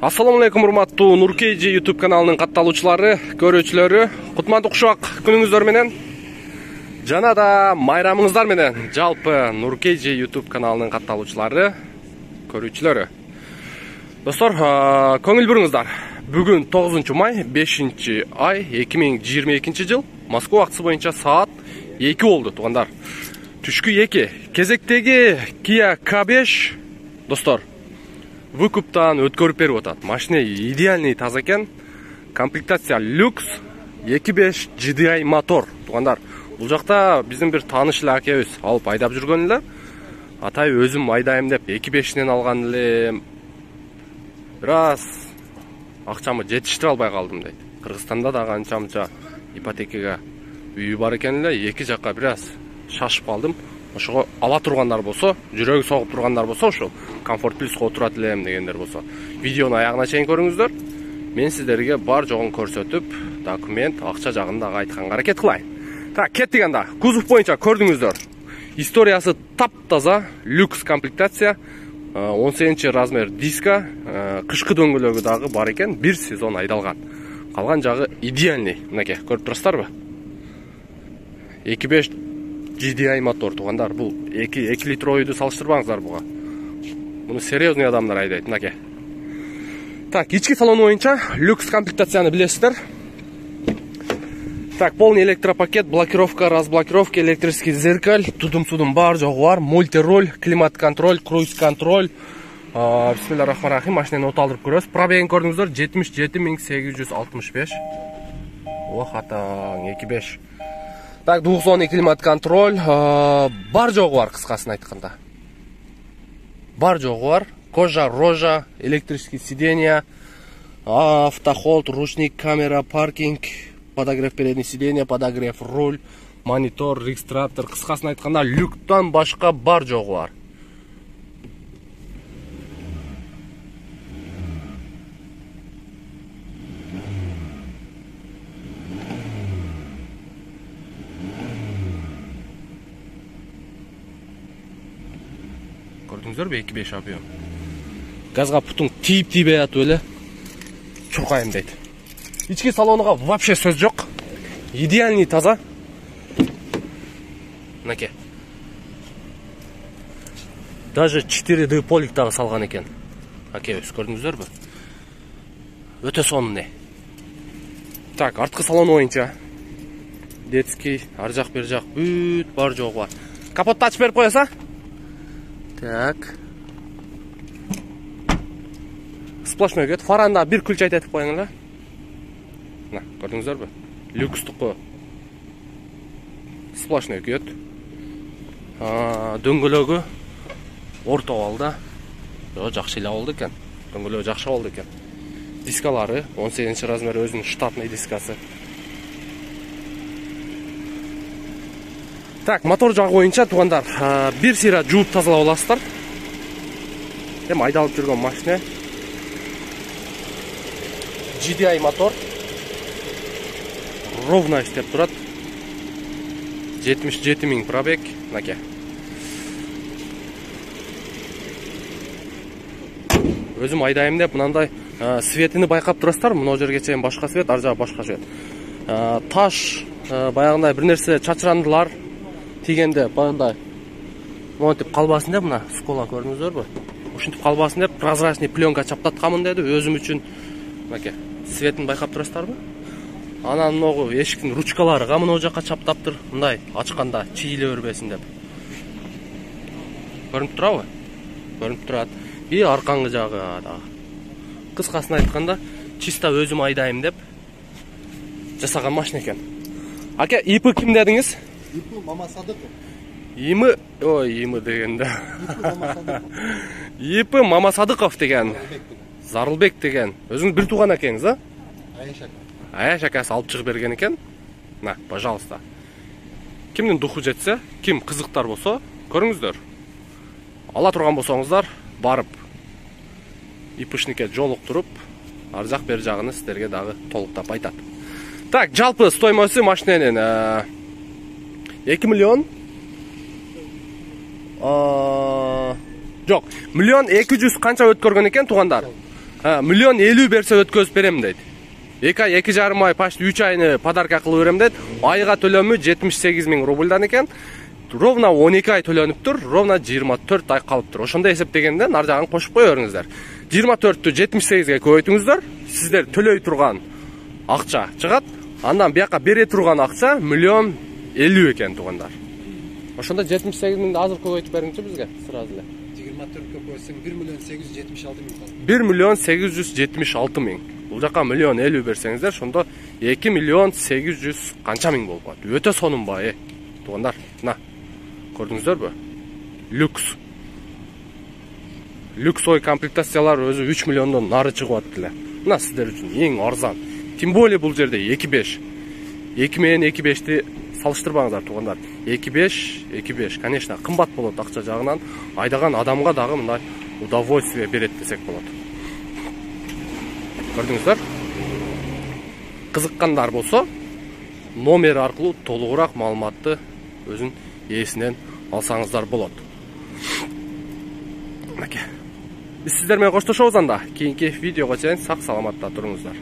Assalamu alaikum урматтуу Нуркейджи YouTube каналынын катталуучулары, көрүүчүлөрү, кутмандык ушак күнүңүздөр менен жана да майрамыңыздар менен жалпы Нуркейджи YouTube каналынын катталуучулары, көрүүчүлөрү. Достор, көңүл буруңуздар. Бүгүн 9 май 5 ай 2022 жыл Москва убактысы боюнча саат 2 болду, туугандар. Түшкү 2. Кезектеги Kia K5 достор выкуптан өткөрүп берип атат. Машина идеальный таза экен. Комплектация люкс 2.5 GDI мотор. Туугандар, бул жакта биздин бир тааныш эле акебиз алып айдап жүргөн эле. Атай өзүм айдайм деп 2.5-нен алган эле. Бираз акчамы жетиштире албай калдым дейт. Кыргызстанда да канча-мынча ипотекага үйү бар экен эле. Эки жакка бираз шашып калдым. Ошого ала тургандар болсо, жүрөгү согуп тургандар болсо, ошол комфорт плюско отурат элем дегендер болсо, видеону аягына чейин көрүңүздөр. Мен сиздерге бар жогун көрсөтүп, документ, акча жагын дагы айтканга аракет кылайын. Так, кеттик анда. Кузов боюнча көрдүңүздөр. Историясы таптаза, люкс комплектация, 18 размер диска, кышкы дөңгөлөгү дагы бар экен, бир сезон айдалган. Калган жагы идеальный. Мынакей, көрүп турасыздарбы? 2.5 GDI мотор, туугандар. Бул 2 литровойду салыштырбаңыздар буга. Муну серьезный адамдар айдайт, мынакей. Так, ички салон боюнча люкс комплектацияны билесиздер. Так, полный электропакет, блокировка, разблокировка, электрический зеркаль, тудум-судум бар жогу бар, мультироль, климат-контроль, круиз-контроль. Бисмиллахир-рахманир-рахим. Машинаны оталдырып көрөбүз. Пробегин көрдүңүздөр, 77865. Ох, атаң, 2.5. Так, двухзонный климат-контроль, бар жогу бар, кыскасын айтканда. Бар жогу бар, кожа, рожа, электрический сиденья, автохолд, ручник, камера, паркинг, подогрев переднее сиденье, подогрев руль, монитор, регистратор, кыскасын айтканда люктан башка бар жогу бар. Көрдүңүздөрбү, 2.5 объем. Газга путуң тийип-тийбей атып эле чуркайм дейт. Ички салонуга вообще сөз жок. Идеальный таза. Мынакей. Даже 4D полик дагы салган экен. Акей, көрдүңүздөрбү? Өтө сонный. Так, арткы салон боюнча детский, ар жак бер жак бүт бар жогу бар. Капотты ачып берип коесо? Так. Сплошной көт. Фаранда бир күлч айтып коюң эле. Мына, көрдүңүздөрбү? Люкстуку. Сплошной көт. Дөңгөлөгү орто балда. Жакшы эле болду экен. Дөңгөлөгү жакшы болду экен. Дискалары 18 размер, өзүнүн штатный дискасы. Так, мотор жагы боюнча туугандар, бир сыйра жууп тазалап аласыздар. Эми айдалып жүргөн машина. GDI мотор. Ровно иштеп турат. 77 000 пробег, мынакей. Өзүм айдайм деп мынандай светини байкап турасыздар. Мына жерге чейин башка свет, ар жагы башка свет. Таш, баягындай бир нерсе чачырандылар тигенде баягындай монтип калбасын деп, мына скола көрдүңүздөрбү? Ушинтип калбасын деп прозрачный пленка чаптатканмын деди, өзүм үчүн. Мынакей, светин байкап турасыздарбы? Анан могу эшиктин ручкалары камын жакка чаптаптыр, мындай ачканда чийиле бербесин деп. Көрүнүп турабы? Көрүнүп турат. И аркаңгы жагы дагы. Кыскасын айтканда, чисто өзүм айдайм деп жасаган машина экен. Аке, ИП ким дедиңиз? ИП Мама Садыков. ИМ дегенде. ИП Мама Садыков деген. Зарылбек деген. Өзүңүз бир тууган экениңиз, а? Аяш акасы алып чыгып берген экен. На, пожалуйста. Кимдин духу жетсе, ким кызыктар болсо, көрүңүздөр. Ала турган болсоңуздар, барып ИПшнике жолуктуруп, ар жак бер жагын сиздерге дагы толуктап айтат. Так, жалпы стоимосу машиненин 2 миллион Жок, 1 200 000 канча өткөргөн экен туугандар? миллион 50 берсе өткөзүп берем дейт. 2 ай, 2,5 ай, почти 3 айны подарка кылып берем дейт. Айга төлөмү 78 000 рубльдан экен. Ровно 12 ай төлөнүп тур, ровно 24 ай калып тур. Ошондой эсептегенде нар жагын кошуп кое бериңиздер. 24-тү 78-ге көбөйтүңүздөр. Сиздер төлөй турган акча чыгат. Андан бияка бере турган акча миллион 50 экен туугандар. Ошондо 78 000 азыр көбөйтүп бериңчи бизге сразу эле. 24-кө койсоң 1 миллион 876 000 калат. 1 миллион 876 000. Бул жака миллион 50 берсеңиздер, ошондо 2 миллион 800 канча миң болуп калат. Өтө сонун бай, туугандар. Мына. Көрдүңүздөрбү? Люкс. Люкс ой комплектациялар өзү 3 миллиондон нары чыгып атты эле. Мына сиздер үчүн эң арзан. Тем более бул жерде 2.5. 2 менен 2.5ти салыштырбаңыздар туугандар. 2.5, конечно, кымбат болот акча жагынан. Айдаган адамга дагы мындай удовольствие берет десек болот. Көрдүңүздөр? Кызыккандар болсо, номер аркылуу толугураак маалыматты өзүн ээсинен алсаңыздар болот. Биз сиздер менен коштошобуз анда. Кийинки видеого чейин сак саламатта туруңуздар.